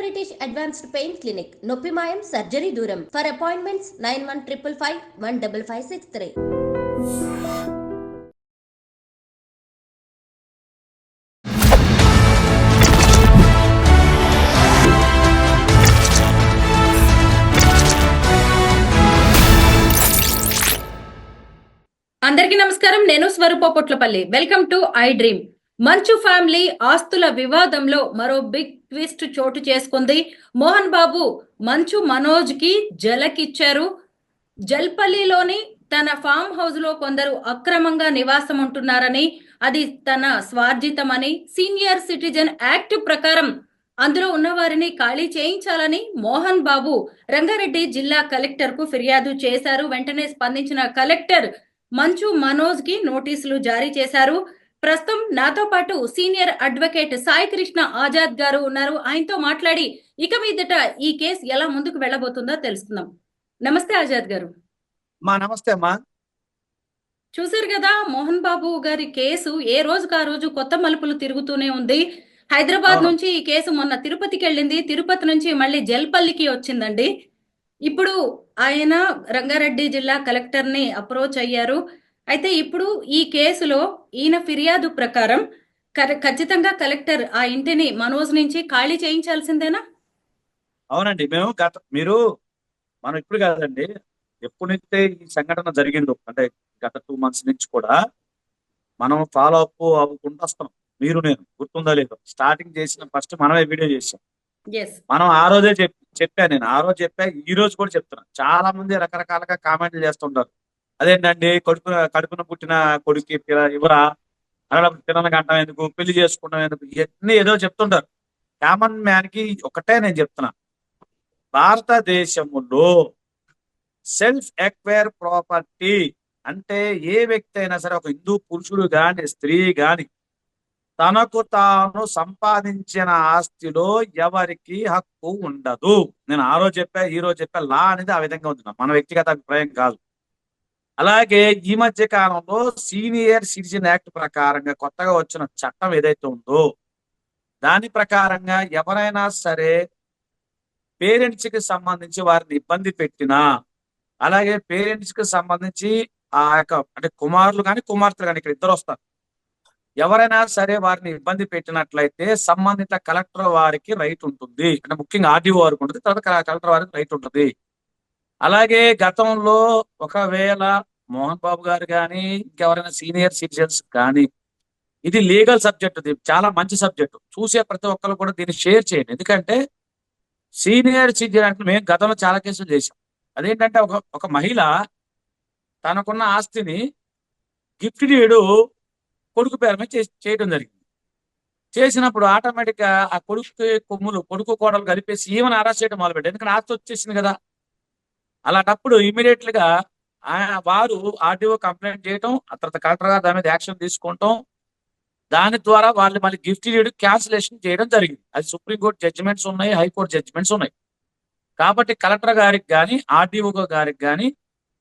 British Advanced Pain Clinic, Noppimayam Surgery Duram. For appointments 9155 15563. అందరికీ నమస్కారం. నేను Swaroopa Potlapalli. Welcome to I dream. Manchu family ఆస్తుల వివాదంలో మరో బిగ్ ట్విస్ట్ చోటు చేసుకుంది. మోహన్ బాబు మంచు మనోజ్ కి జలకిచ్చారు. జల్పల్లిలోని తన ఫామ్ హౌస్ లో కొందరు అక్రమంగా నివాసం ఉంటున్నారని, అది తన స్వార్జితమని, సీనియర్ సిటిజన్ యాక్ట్ ప్రకారం అందులో ఉన్న వారిని ఖాళీ చేయించాలని మోహన్ బాబు రంగారెడ్డి జిల్లా కలెక్టర్ కు ఫిర్యాదు చేశారు. వెంటనే స్పందించిన కలెక్టర్ మంచు మనోజ్ కి నోటీసులు జారీ చేశారు. ప్రస్తుతం నాతో పాటు సీనియర్ అడ్వకేట్ సాయి కృష్ణ ఆజాద్ గారు ఉన్నారు. ఆయనతో మాట్లాడి ఇక మీదట ఈ కేసు ఎలా ముందుకు వెళ్ళబోతుందో తెలుసుకుందాం. నమస్తే ఆజాద్ గారు. నమస్తే అమ్మా. చూసారు కదా, మోహన్ బాబు గారి కేసు ఏ రోజుకు ఆ రోజు కొత్త మలుపులు తిరుగుతూనే ఉంది. హైదరాబాద్ నుంచి ఈ కేసు మొన్న తిరుపతికి వెళ్ళింది, తిరుపతి నుంచి మళ్ళీ జల్పల్లికి వచ్చిందండి. ఇప్పుడు ఆయన రంగారెడ్డి జిల్లా కలెక్టర్ ని అప్రోచ్ అయ్యారు. అయితే ఇప్పుడు ఈ కేసులో ఈయన ఫిర్యాదు ప్రకారం ఖచ్చితంగా కలెక్టర్ ఆ ఇంటిని మనోజ్ నుంచి ఖాళీ చేయించాల్సిందేనా? అవునండి. మనం ఇప్పుడు కాదండి, ఎప్పుడైతే ఈ సంఘటన జరిగిందో అంటే గత 2 months నుంచి కూడా మనం ఫాలో అప్ అవ్వకుండా వస్తాం. నేను గుర్తుందా లేదు, స్టార్టింగ్ చేసిన ఫస్ట్ మనమే వీడియో చేసాం. మనం ఆ రోజే చెప్పాను. నేను ఆ రోజు చెప్పా, ఈ రోజు కూడా చెప్తున్నా. చాలా మంది రకరకాలుగా కామెంట్లు చేస్తుంటారు. అదేంటండి, కడుపున పుట్టిన కొడుకు ఇవరా, పిల్లలకి అంటాం ఎందుకు, పెళ్లి చేసుకుంటాం ఎందుకు, ఇవన్నీ ఏదో చెప్తుంటారు. కామన్ మ్యాన్ కి ఒకటే నేను చెప్తున్నా, భారతదేశంలో సెల్ఫ్ ఎక్వైర్ ప్రాపర్టీ అంటే ఏ వ్యక్తి అయినా సరే, ఒక హిందూ పురుషుడు గాని స్త్రీ గాని, తనకు తాను సంపాదించిన ఆస్తిలో ఎవరికి హక్కు ఉండదు. నేను ఆ రోజు చెప్పా, ఈ రోజు చెప్పా. లా అనేది ఆ విధంగా ఉంది, మన వ్యక్తిగత అభిప్రాయం కాదు. అలాగే ఈ మధ్య కాలంలో సీనియర్ సిటిజన్ యాక్ట్ ప్రకారంగా కొత్తగా వచ్చిన చట్టం ఏదైతే ఉందో, దాని ప్రకారంగా ఎవరైనా సరే పేరెంట్స్ కి సంబంధించి వారిని ఇబ్బంది పెట్టినా, అలాగే పేరెంట్స్ కి సంబంధించి ఆ యొక్క అంటే కుమారులు కానీ కుమార్తెలు కానీ, ఇక్కడ ఇద్దరు వస్తారు, ఎవరైనా సరే వారిని ఇబ్బంది పెట్టినట్లయితే సంబంధిత కలెక్టర్ వారికి రైట్ ఉంటుంది. అంటే ముఖ్యంగా ఆర్డీఓ వారికి ఉంటుంది, తర్వాత కలెక్టర్ వారికి రైట్ ఉంటుంది. అలాగే గతంలో ఒకవేళ మోహన్ బాబు గారు కానీ ఇంకెవరైనా సీనియర్ సిటిజన్స్ కానీ, ఇది లీగల్ సబ్జెక్ట్, ఇది చాలా మంచి సబ్జెక్ట్. చూసే ప్రతి ఒక్కరు కూడా దీన్ని షేర్ చేయండి. ఎందుకంటే సీనియర్ సిటిజన్ అంటే మేము గతంలో చాలా కేసులు చేసాం. అదేంటంటే ఒక మహిళ తనకున్న ఆస్తిని గిఫ్ట్ డీడ్ కొడుకు పేరు మీద చేయడం జరిగింది. చేసినప్పుడు ఆటోమేటిక్ గా ఆ కొడుకు కోడలు కలిపేసి ఈమెను అరెస్ట్ చేయడం మొదలుపెట్టారు. ఎందుకంటే ఆస్తి వచ్చేసింది కదా. అలాంటప్పుడు ఇమీడియట్ గా వారు ఆర్డీఓ కంప్లైంట్ చేయటం, ఆ తర్వాత కలెక్టర్ గారు దాని మీద యాక్షన్ తీసుకుంటాం. దాని ద్వారా వాళ్ళు మళ్ళీ గిఫ్ట్ డీడ్ క్యాన్సిలేషన్ చేయడం జరిగింది. అది సుప్రీంకోర్టు జడ్జిమెంట్స్ ఉన్నాయి, హైకోర్టు జడ్జిమెంట్స్ ఉన్నాయి. కాబట్టి కలెక్టర్ గారికి కానీ ఆర్డీఓ గారికి కానీ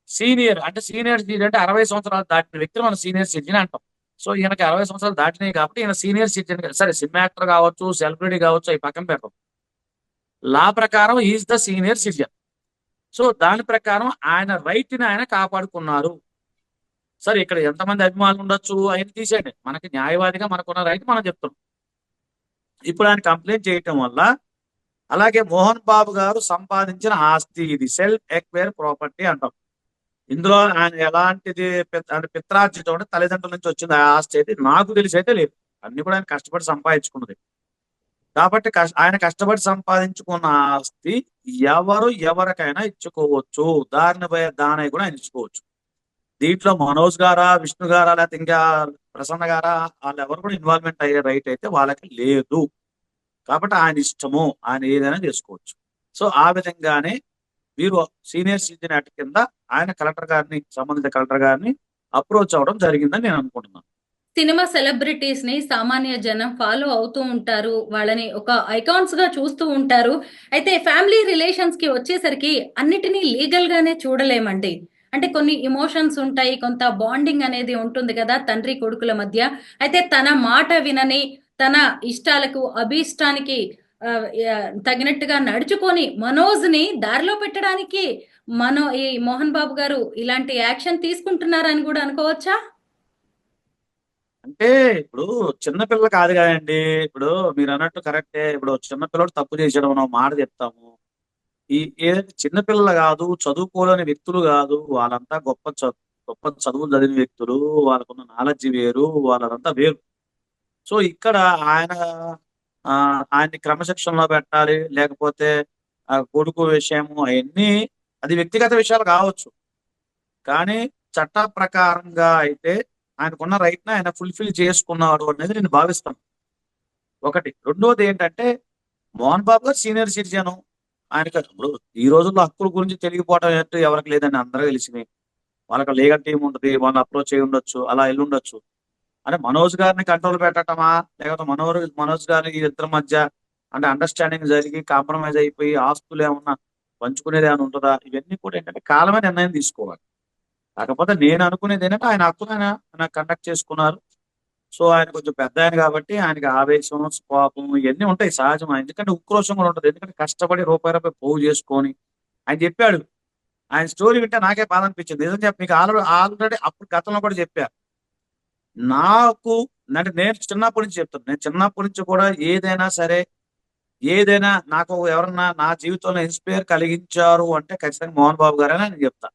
సీనియర్ సిటిజన్ అంటే 60 సంవత్సరాలు దాటిన వ్యక్తులు మనం సీనియర్ సిటిజన్ అంటాం. సో ఈయనకి 60 సంవత్సరాలు దాటినాయి కాబట్టి ఈయన సీనియర్ సిటిజన్. సరే, సినిమా యాక్టర్ కావచ్చు, సెలబ్రిటీ కావచ్చు, అవి పక్కన పెట్టం. లా ప్రకారం is the senior citizen. So దాని ప్రకారం ఆయన రైట్ ని ఆయన కాపాడుకున్నారు. సరే, ఇక్కడ ఎంతమంది అభిమానులు ఉండొచ్చు, ఆయన తీసేయండి. మనకి న్యాయవాదిగా మనకున్న రైట్ మనం చెప్తున్నాం. ఇప్పుడు ఆయన కంప్లైంట్ చేయటం వల్ల, అలాగే మోహన్ బాబు గారు సంపాదించిన ఆస్తి, ఇది సెల్ఫ్ ఎక్వైర్ ప్రాపర్టీ అంటాం. ఇందులో ఆయన ఎలాంటిది పిత్రార్జితం అంటే తల్లిదండ్రుల నుంచి వచ్చింది ఆ ఆస్తి అయితే నాకు తెలిసి అయితే లేదు. అన్ని కూడా ఆయన కష్టపడి సంపాదించుకున్నది. కాబట్టి ఆయన కష్టపడి సంపాదించుకున్న ఆస్తి ఎవరికైనా ఇచ్చుకోవచ్చు. దానై కూడా ఆయన ఇచ్చుకోవచ్చు. దీంట్లో మనోజ్ గారా, విష్ణు గారా, లేకపోతే ఇంకా ప్రసన్న గారా, వాళ్ళు ఎవరు కూడా ఇన్వాల్వ్మెంట్ అయ్యే రైట్ అయితే వాళ్ళకి లేదు. కాబట్టి ఆయన ఇష్టము, ఆయన ఏదైనా చేసుకోవచ్చు. సో ఆ విధంగానే మీరు సీనియర్ సిటిజన్ యాక్ట్ కింద ఆయన సంబంధిత కలెక్టర్ గారిని అప్రోచ్ అవడం జరిగిందని నేను అనుకుంటున్నాను. సినిమా సెలబ్రిటీస్ ని సామాన్య జనం ఫాలో అవుతూ ఉంటారు, వాళ్ళని ఒక ఐకాన్స్ గా చూస్తూ ఉంటారు. అయితే ఫ్యామిలీ రిలేషన్స్ కి వచ్చేసరికి అన్నిటినీ లీగల్ గానే చూడలేమండి. అంటే కొన్ని ఇమోషన్స్ ఉంటాయి, కొంత బాండింగ్ అనేది ఉంటుంది కదా తండ్రి కొడుకుల మధ్య. అయితే తన మాట వినని, తన ఇష్టాలకు అభీష్టానికి తగినట్టుగా నడుచుకొని మనోజ్ని దారిలో పెట్టడానికి ఈ మోహన్ బాబు గారు ఇలాంటి యాక్షన్ తీసుకుంటున్నారని కూడా అనుకోవచ్చా? అంటే ఇప్పుడు చిన్నపిల్ల కాదు కదండి. ఇప్పుడు మీరు అన్నట్టు కరెక్టే. ఇప్పుడు చిన్నపిల్లడు తప్పు చేసాడు మనం ఒక మాట చెప్తాము. ఈ ఏదైతే చిన్నపిల్లలు కాదు, చదువుకోలేని వ్యక్తులు కాదు, వాళ్ళంతా గొప్ప చదువులు చదివిన వ్యక్తులు, వాళ్ళకున్న నాలెడ్జ్ వేరు, వాళ్ళదంతా వేరు. సో ఇక్కడ ఆయన ఆయన్ని క్రమశిక్షణలో పెట్టాలి, లేకపోతే ఆ కొడుకు విషయము అవన్నీ అది వ్యక్తిగత విషయాలు కావచ్చు. కానీ చట్ట ప్రకారంగా అయితే ఆయనకున్న రైట్ ని ఆయన ఫుల్ఫిల్ చేసుకున్నాడు అనేది నేను భావిస్తాను. ఒకటి. రెండోది ఏంటంటే మోహన్ బాబు గారు సీనియర్ సిటిజన్. ఆయనకి ఇప్పుడు ఈ రోజుల్లో హక్కుల గురించి తెలియకపోవడం ఏంటో ఎవరికి లేదని అందరూ తెలిసింది. వాళ్ళకి లీగల్ టీం ఉంటుంది, వాళ్ళని అప్రోచ్ అయ్యి ఉండొచ్చు, అలా వెళ్ళి ఉండొచ్చు. అంటే మనోజ్ గారిని కంట్రోల్ పెట్టటమా, లేకపోతే మనోజ్ గారి ఇద్దరి మధ్య అంటే అండర్స్టాండింగ్ జరిగి కాంప్రమైజ్ అయిపోయి ఆస్తులు ఏమన్నా పంచుకునేది ఏమైనా ఉంటుందా, ఇవన్నీ కూడా ఏంటంటే కాలమే నిర్ణయం తీసుకోవాలి. కాకపోతే నేను అనుకునేది ఏంటంటే ఆయన హక్కును ఆయన కండక్ట్ చేసుకున్నారు. సో ఆయన కొంచెం పెద్ద ఆయన కాబట్టి ఆయనకి ఆవేశం, కోపం ఇవన్నీ ఉంటాయి సహజం. ఎందుకంటే ఉక్రోషం కూడా ఉంటుంది. ఎందుకంటే కష్టపడి రూపాయి పోగు చేసుకొని ఆయన చెప్పాడు. ఆయన స్టోరీ వింటే నాకే బాధ అనిపించింది. నిజం చెప్పి మీకు ఆల్రెడీ అప్పుడు గతంలో కూడా చెప్పా. నాకు అంటే నేను చిన్నప్పటి నుంచి చెప్తాను. నేను చిన్నప్పటి నుంచి కూడా ఏదైనా సరే, ఏదైనా నాకు ఎవరన్నా నా జీవితంలో ఇన్స్పైర్ కలిగించారు అంటే ఖచ్చితంగా మోహన్ బాబు గారని నేను చెప్తా.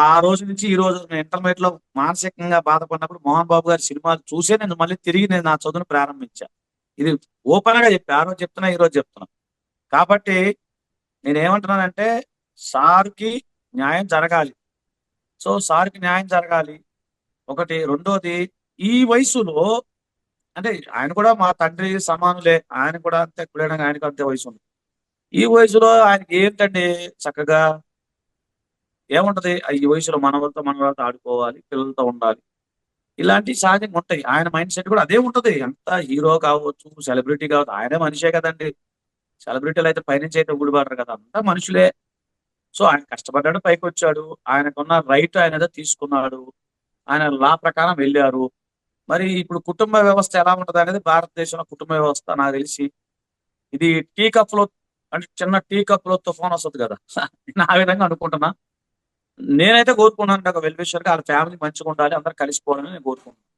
ఆ రోజు నుంచి ఈ రోజు నేను ఇంటర్మీడియట్ లో మానసికంగా బాధపడినప్పుడు మోహన్ బాబు గారి సినిమాలు చూసే నేను మళ్ళీ తిరిగి నేను నా చదువును ప్రారంభించా. ఇది ఓపెన్ గా చెప్పా. ఆ రోజు చెప్తున్నా, ఈ రోజు చెప్తున్నా. కాబట్టి నేనేమంటున్నానంటే సార్కి న్యాయం జరగాలి. సో సార్కి న్యాయం జరగాలి ఒకటి. రెండోది ఈ వయసులో అంటే ఆయన కూడా మా తండ్రి సమానులే. ఆయన కూడా అంతే, ఇప్పుడైనా ఆయనకు అంతే వయసు ఉంది. ఈ వయసులో ఆయనకి ఏంటండి చక్కగా ఏముంటది, ఈ వయసులో మనవలతో ఆడుకోవాలి, పిల్లలతో ఉండాలి, ఇలాంటి సహజంగా ఉంటాయి. ఆయన మైండ్ సెట్ కూడా అదే ఉంటది. ఎంత హీరో కావచ్చు, సెలబ్రిటీ కావచ్చు, ఆయనే మనిషే కదండి. సెలబ్రిటీలు అయితే పైనుంచి అయితే ఊడిపడరు కదా, అంతా మనుషులే. సో ఆయన కష్టపడ్డాడు, పైకి వచ్చాడు. ఆయనకున్న రైట్ ఆయన ఏదో తీసుకున్నాడు. ఆయన లా ప్రకారం వెళ్ళారు. మరి ఇప్పుడు కుటుంబ వ్యవస్థ ఎలా ఉంటది అనేది, భారతదేశంలో కుటుంబ వ్యవస్థ నాకు తెలిసి ఇది టీ కప్ లో అంటే చిన్న టీ కప్ లో తుఫాన్ వస్తుంది కదా నేను ఆ విధంగా అనుకుంటున్నా. నేనైతే కోరుకున్నాను ఒక వెల్ విషర్ గా వాళ్ళ ఫ్యామిలీ మంచిగా ఉండాలి, అందరు కలిసిపోవాలని నేను కోరుకుంటున్నాను.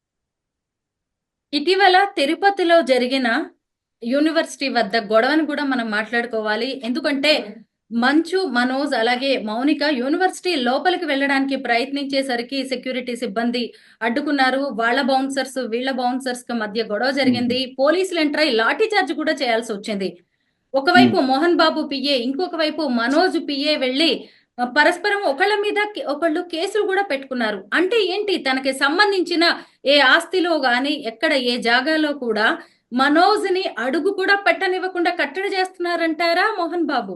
ఇటీవల తిరుపతిలో జరిగిన యూనివర్సిటీ వద్ద గొడవను కూడా మనం మాట్లాడుకోవాలి. ఎందుకంటే మంచు మనోజ్ అలాగే మౌనిక యూనివర్సిటీ లోపలికి వెళ్ళడానికి ప్రయత్నించేసరికి సెక్యూరిటీ సిబ్బంది అడ్డుకున్నారు. వాళ్ళ బౌన్సర్స్ వీళ్ళ బౌన్సర్స్ కి మధ్య గొడవ జరిగింది. పోలీసులు ఎంటర్ అయి లాఠీ చార్జ్ కూడా చేయాల్సి వచ్చింది. ఒకవైపు మోహన్ బాబు పిఏ, ఇంకొక వైపు మనోజ్ పిఏ వెళ్ళి పరస్పరం ఒకళ్ళ మీద ఒకళ్ళు కేసులు కూడా పెట్టుకున్నారు. అంటే ఏంటి, తనకి సంబంధించిన ఏ ఆస్తిలో గాని ఎక్కడ ఏ జాగాలో కూడా మనోజ్ ని అడుగు కూడా పెట్టనివ్వకుండా కట్టడి చేస్తున్నారంటారా మోహన్ బాబు?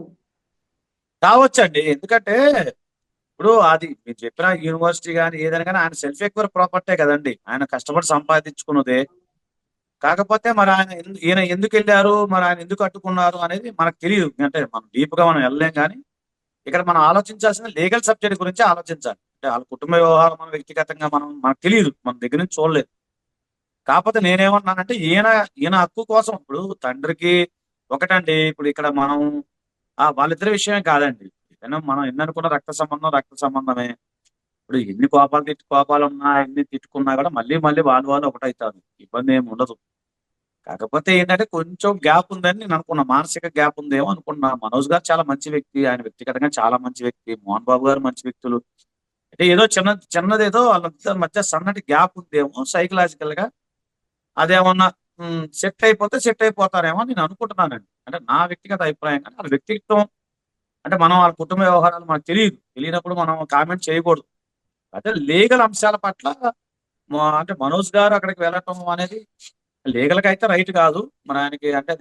కావచ్చండి. ఎందుకంటే ఇప్పుడు అది మీరు చెప్పిన యూనివర్సిటీ కానీ ఏదైనా కానీ ఆయన సెల్ఫ్ ఎక్వైర్ ప్రాపర్టీ కదండి, ఆయన కష్టపడి సంపాదించుకున్నదే. కాకపోతే మరి ఈయన ఎందుకు వెళ్ళారు, మరి ఆయన ఎందుకు అడ్డుకున్నారు అనేది మనకు తెలియదు. అంటే మనం డీప్ గా మనం వెళ్ళలేం. కానీ ఇక్కడ మనం ఆలోచించాల్సిన లీగల్ సబ్జెక్ట్ గురించి ఆలోచించాలి. అంటే వాళ్ళ కుటుంబ వ్యవహారం మనం వ్యక్తిగతంగా మనకు తెలియదు, మన దగ్గర నుంచి చూడలేదు. కాకపోతే నేనేమన్నానంటే ఈయన హక్కు కోసం ఇప్పుడు తండ్రికి ఒకటండి. ఇప్పుడు ఇక్కడ మనం వాళ్ళిద్దరి విషయమే కాదండి. ఏదైనా మనం ఎన్ని అనుకున్న రక్త సంబంధమే. ఇప్పుడు ఎన్ని కోపాలు ఉన్నా, ఎన్ని తిట్టుకున్నా కూడా మళ్ళీ వాళ్ళు ఒకటవుతారు. ఇబ్బంది ఏమి ఉండదు. కాకపోతే ఏంటంటే కొంచెం గ్యాప్ ఉందని నేను అనుకున్నా, మానసిక గ్యాప్ ఉందేమో అనుకున్నా. మనోజ్ గారు చాలా మంచి వ్యక్తి, ఆయన వ్యక్తిగతంగా చాలా మంచి వ్యక్తి. మోహన్ బాబు గారు మంచి వ్యక్తులు. అంటే ఏదో చిన్నదేదో వాళ్ళ మధ్య సన్నటి గ్యాప్ ఉందేమో సైకలాజికల్ గా. అదేమన్నా సెట్ అయిపోతారేమో నేను అనుకుంటున్నానండి. అంటే నా వ్యక్తిగత అభిప్రాయం. కానీ వాళ్ళ వ్యక్తిత్వం అంటే మనం వాళ్ళ కుటుంబ వ్యవహారాలు మనకు తెలియనప్పుడు మనం కామెంట్ చేయకూడదు. అదే లీగల్ అంశాల పట్ల అంటే మనోజ్ గారు అక్కడికి వెళ్ళటం అనేది లీగల్ గా అయితే రైట్ కాదు. మరి ఆయనకి అంటే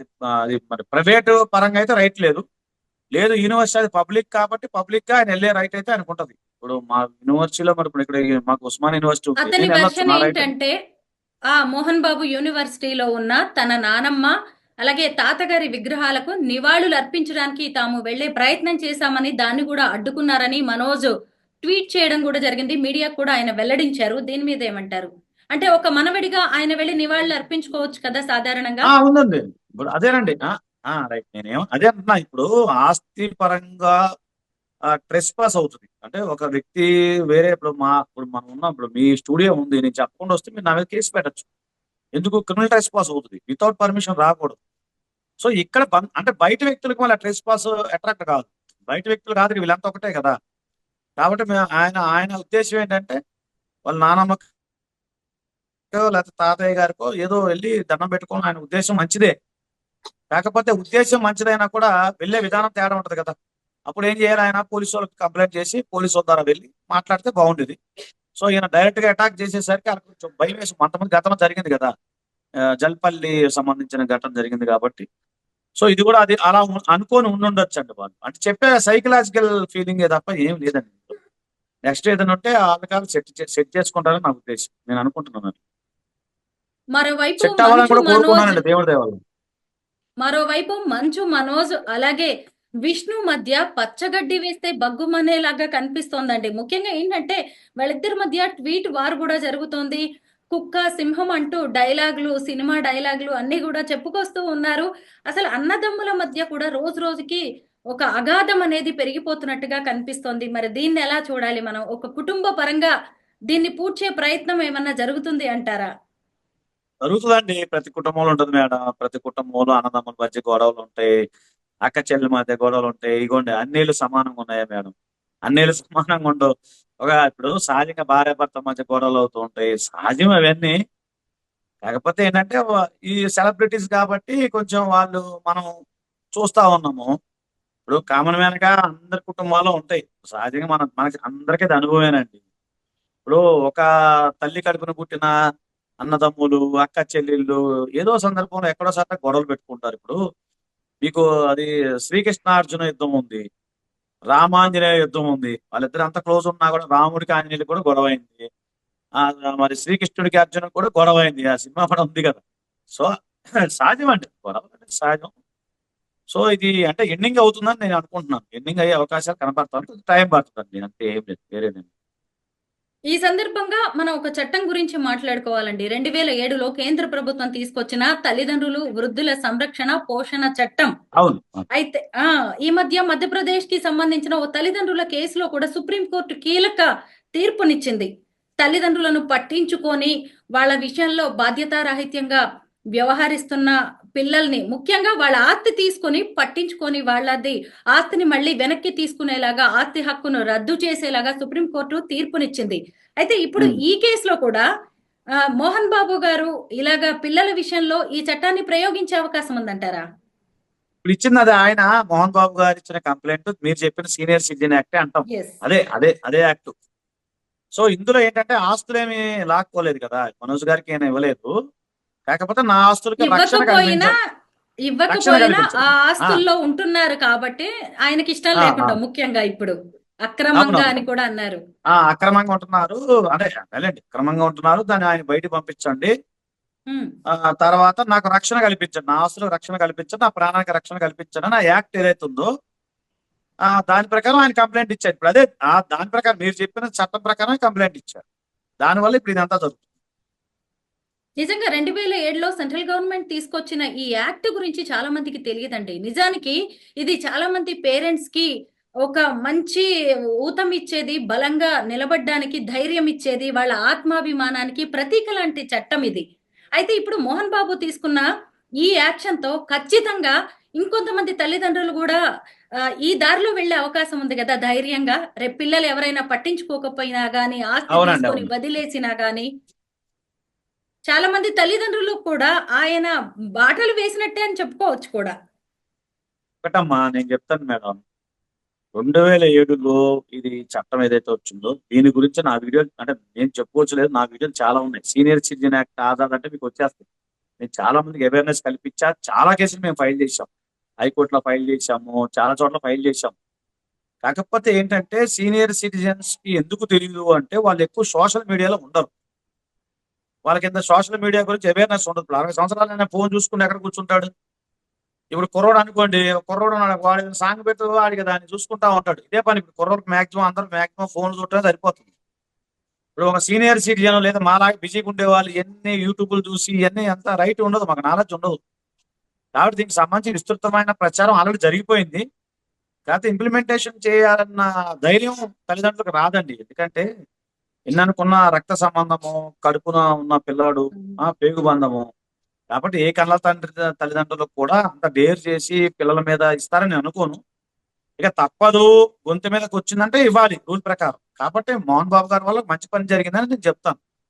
అది మరి ప్రైవేట్ పరంగా అయితే రైట్ లేదు. యూనివర్సిటీ అది పబ్లిక్ కాబట్టి పబ్లిక్ గా ఆయన వెళ్ళే రైట్ అయితే ఆయనకు ఉంటది. ఇప్పుడు మా యూనివర్సిటీలో మరి ఇప్పుడు ఇక్కడ మాకు ఉస్మాన్ యూనివర్సిటీ ఉంది, అతని నేను వెళ్ళొచ్చు, వెర్షన్ నా రైట్. ఏంటంటే మోహన్ బాబు యూనివర్సిటీలో ఉన్న తన నానమ్మ అలాగే తాతగారి విగ్రహాలకు నివాళులు అర్పించడానికి తాము వెళ్లే ప్రయత్నం చేశామని, దాన్ని కూడా అడ్డుకున్నారని మనోజ్ ట్వీట్ చేయడం కూడా జరిగింది. మీడియా కూడా ఆయన వెల్లడించారు. దీని మీద ఏమంటారు? అంటే ఒక మనవడిగా ఆయన వెళ్లి నివాళులు అర్పించుకోవచ్చు కదా సాధారణంగా. ఉందండి. ఇప్పుడు అదేనండి. రైట్. అదే అంటున్నా. ఇప్పుడు ఆస్తి పరంగా ట్రెస్ పాస్ అవుతుంది. అంటే ఒక వ్యక్తి వేరే ఇప్పుడు మనం ఉన్నాం. ఇప్పుడు మీ స్టూడియో ఉంది. నేను చెప్పకుండా వస్తే మీరు నా మీద కేసు పెట్టచ్చు. ఎందుకు క్రిమినల్ ట్రెస్ పాస్ అవుతుంది. వితౌట్ పర్మిషన్ రాకూడదు. సో ఇక్కడ అంటే బయట వ్యక్తులకు మళ్ళీ ట్రెస్ పాస్ అట్రాక్ట్ కాదు. బయట వ్యక్తులు కాదు, వీళ్ళంతా ఒకటే కదా. కాబట్టి ఆయన ఆయన ఉద్దేశం ఏంటంటే వాళ్ళ నానమ్మకో లేకపోతే తాతయ్య గారికో ఏదో వెళ్ళి దండం పెట్టుకోవడం ఆయన ఉద్దేశం మంచిదే. కాకపోతే ఉద్దేశం మంచిదైనా కూడా వెళ్ళే విధానం తేడా ఉంటది కదా. అప్పుడు ఏం చేయాలి, ఆయన పోలీసు వాళ్ళకి కంప్లైంట్ చేసి పోలీసు వాళ్ళ ద్వారా వెళ్ళి మాట్లాడితే బాగుండేది. సో ఈయన డైరెక్ట్ గా అటాక్ చేసేసరికి ఆయన కొంచెం భయం వేసి కొంతమంది గతంలో జరిగింది కదా. జల్పల్లి సంబంధించిన ఘటన జరిగింది కాబట్టి. సో ఇది కూడా అది అలా అనుకోని ఉండుండొచ్చు అండి వాళ్ళు. అంటే చెప్పే సైకలాజికల్ ఫీలింగ్ తప్ప ఏం లేదండి. నెక్స్ట్ ఏదైనా ఉంటే ఆటకాలు సెట్ చేసుకుంటారని నా ఉద్దేశం. నేను అనుకుంటున్నాను. మరోవైపు సెట్ అవ్వాలని మంచు కూడా మనోజ్ కోరుకున్నానండి, దేవుడి దయ వల్ల. మరోవైపు మంచు మనోజ్ అలాగే విష్ణు మధ్య పచ్చగడ్డి వేస్తే బగ్గుమనేలాగా కనిపిస్తోందండి. ముఖ్యంగా ఏంటంటే వాళ్ళిద్దరి మధ్య ట్వీట్ వార్ కూడా జరుగుతోంది. కుక్క సింహం అంటూ డైలాగులు, సినిమా డైలాగులు అన్ని కూడా చెప్పుకొస్తూ ఉన్నారు. అసలు అన్నదమ్ముల మధ్య కూడా రోజు రోజుకి ఒక అగాధం అనేది పెరిగిపోతున్నట్టుగా కనిపిస్తోంది. మరి దీన్ని ఎలా చూడాలి మనం? ఒక కుటుంబ పరంగా దీన్ని పూడ్చే ప్రయత్నం ఏమన్నా జరుగుతుంది అంటారా? జరుగుతుందండి. ప్రతి కుటుంబంలో ఉంటుంది మేడం. ప్రతి కుటుంబంలో అన్నదమ్ముల మధ్య గొడవలు ఉంటాయి. అక్క చెల్లెల మధ్య గొడవలు ఉంటాయి. ఇగోండి, అన్నీళ్ళు సమానంగా ఉన్నాయా మేడం? అన్నీళ్ళు సమానంగా ఉండవు. ఇప్పుడు సహజంగా భార్యాభర్త మధ్య గొడవలు అవుతూ ఉంటాయి. సహజం అవన్నీ. కాకపోతే ఏంటంటే ఈ సెలబ్రిటీస్ కాబట్టి కొంచెం వాళ్ళు మనం చూస్తా ఉన్నాము. ఇప్పుడు కామన్ మ్యాన్ గా అందరి కుటుంబాల్లో ఉంటాయి. సహజంగా మనకి అందరికీ అది అనుభవేనండి. ఇప్పుడు ఒక తల్లి కడుపున పుట్టిన అన్నదమ్ములు, అక్క చెల్లెళ్ళు ఏదో సందర్భంలో ఎక్కడో సాట గొడవలు పెట్టుకుంటారు. ఇప్పుడు మీకు అది శ్రీకృష్ణార్జున యుద్ధం ఉంది, రామాంజనేయ యుద్ధం ఉంది. వాళ్ళిద్దరు అంత క్లోజ్ ఉన్నా కూడా రాముడికి ఆంజనేయులు కూడా గొడవ అయింది. మరి శ్రీకృష్ణుడికి అర్జున కూడా గొడవ అయింది. ఆ సినిమా కూడా ఉంది కదా. సో సహజం అండి, గొడవ అనేది సహజం. సో ఇది అంటే ఎండింగ్ అవుతుందని నేను అనుకుంటున్నాను. ఎండింగ్ అయ్యే అవకాశాలు కనపడతాను. టైం పడుతుందండి, అంతే, ఏం లేదు, వేరేదేమి. ఈ సందర్భంగా మనం ఒక చట్టం గురించి మాట్లాడుకోవాలండి. 2007లో కేంద్ర ప్రభుత్వం తీసుకొచ్చిన తల్లిదండ్రులు వృద్ధుల సంరక్షణ పోషణ చట్టం. అవును. అయితే ఈ మధ్య మధ్యప్రదేశ్ కి సంబంధించిన ఓ తల్లిదండ్రుల కేసులో కూడా సుప్రీంకోర్టు కీలక తీర్పునిచ్చింది. తల్లిదండ్రులను పట్టించుకొని వాళ్ళ విషయంలో బాధ్యతారాహిత్యంగా వ్యవహరిస్తున్న పిల్లల్ని, ముఖ్యంగా వాళ్ళ ఆస్తి తీసుకొని పట్టించుకొని వాళ్ళది ఆస్తిని మళ్ళీ వెనక్కి తీసుకునేలాగా, ఆస్తి హక్కును రద్దు చేసేలాగా సుప్రీంకోర్టు తీర్పునిచ్చింది. అయితే ఇప్పుడు ఈ కేసులో కూడా మోహన్ బాబు గారు ఇలాగా పిల్లల విషయంలో ఈ చట్టాన్ని ప్రయోగించే అవకాశం ఉందంటారా? ఇప్పుడు ఇచ్చింది అది ఆయన మోహన్ బాబు గారు ఇచ్చిన కంప్లైంట్ మీరు చెప్పిన సీనియర్ సిటిజన్ యాక్ట్ అంటాం. ఎస్. అదే యాక్ట్. సో ఇందులో ఏంటంటే ఆస్తులేమి లాక్కోలేదు కదా, మనోజ్ గారికి ఏమైనా ఇవ్వలేదు. కాకపోతే నా ఆస్తులకి రక్షణ ఇవ్వకపోయినా కల్పించారు. ఆ ఆస్తుల్లో ఉంటున్నారు కాబట్టి ఆయనకి ఇష్టం లేకుండా, ముఖ్యంగా ఇప్పుడు అక్రమంగా అని కూడా అన్నారు. అక్రమంగా ఉంటున్నారు, అంటే వెళ్ళండి, అక్రమంగా ఉంటున్నారు, దాన్ని ఆయన బయటికి పంపించండి. తర్వాత నాకు రక్షణ కల్పించండి, నా ఆస్తులకు రక్షణ కల్పించండి, నా ప్రాణానికి రక్షణ కల్పించండి అని ఆ యాక్ట్ ఏదైతే ఉందో దాని ప్రకారం ఆయన కంప్లైంట్ ఇచ్చారు. ఇప్పుడు అదే దాని ప్రకారం మీరు చెప్పిన చట్టం ప్రకారం కంప్లైంట్ ఇచ్చారు. దానివల్ల ఇప్పుడు ఇదంతా జరుగుతుంది. నిజంగా 2007లో సెంట్రల్ గవర్నమెంట్ తీసుకొచ్చిన ఈ యాక్ట్ గురించి చాలా మందికి తెలియదండి. నిజానికి ఇది చాలా మంది పేరెంట్స్ కి ఒక మంచి ఊతం ఇచ్చేది, బలంగా నిలబడ్డానికి ధైర్యం ఇచ్చేది, వాళ్ళ ఆత్మాభిమానానికి ప్రతీక లాంటి చట్టం ఇది. అయితే ఇప్పుడు మోహన్ బాబు తీసుకున్న ఈ యాక్షన్ తో ఖచ్చితంగా ఇంకొంతమంది తల్లిదండ్రులు కూడా ఈ దారిలో వెళ్లే అవకాశం ఉంది కదా ధైర్యంగా. రేపు పిల్లలు ఎవరైనా పట్టించుకోకపోయినా గానీ, ఆస్తి తీసుకొని వదిలేసినా గానీ, చాలా మంది తల్లిదండ్రులు కూడా ఆయన బాటలు వేసినట్టే అని చెప్పుకోవచ్చు కూడా. ఒకటమ్మా, నేను చెప్తాను మేడం, 2007లో ఇది చట్టం ఏదైతే వచ్చిందో దీని గురించి నా వీడియో, అంటే నేను చెప్పుకోవచ్చు లేదు, నా వీడియోలు చాలా ఉన్నాయి. సీనియర్ సిటిజన్ యాక్ట్ ఆధార్ అంటే మీకు వచ్చేస్తుంది. నేను చాలా మందికి అవేర్నెస్ కల్పించా. చాలా కేసులు మేము ఫైల్ చేసాం, హైకోర్టులో ఫైల్ చేశాము, చాలా చోట్ల ఫైల్ చేశాం. కాకపోతే ఏంటంటే సీనియర్ సిటిజన్స్ కి ఎందుకు తెలియదు అంటే వాళ్ళు ఎక్కువ సోషల్ మీడియాలో ఉండరు. వాళ్ళకి ఎంత సోషల్ మీడియా గురించి అవేర్నెస్ ఉండదు. 60 సంవత్సరాలు ఫోన్ చూసుకుని ఎక్కడ కూర్చుంటాడు. ఇప్పుడు కుర్రోడు అనుకోండి, కుర్రోడు వాడి సాంగ్ పెట్టి వాడికి దాన్ని చూసుకుంటా ఉంటాడు. ఇదే పని. ఇప్పుడు కుర్రోడికి మాక్సిమం అందరూ ఫోన్ చూడటం సరిపోతుంది. ఇప్పుడు ఒక సీనియర్ సిటిజన్ లేదా మాలాగా బిజీగా ఉండే వాళ్ళు ఎన్ని యూట్యూబ్లు చూసి ఇవన్నీ అంత రైట్ ఉండదు, మాకు నాలెడ్జ్ ఉండదు. కాబట్టి దీనికి సంబంధించి విస్తృతమైన ప్రచారం ఆల్రెడీ జరిగిపోయింది. కాకపోతే ఇంప్లిమెంటేషన్ చేయాలన్న ధైర్యం తల్లిదండ్రులకు రాదండి. ఎందుకంటే ఎన్ననుకున్న రక్త సంబంధము, కడుపున ఉన్న పిల్లాడు, పేగు బంధము. కాబట్టి ఏ కళ్ళ తల్లిదండ్రులకు కూడా అంత డేర్ చేసి పిల్లల మీద ఇస్తారని నేను అనుకోను. ఇక తప్పదు, గొంతు మీదకి వచ్చిందంటే ఇవ్వాలి రూల్ ప్రకారం. కాబట్టి మోహన్ బాబు గారి వల్ల మంచి పని జరిగిందని నేను చెప్తాను.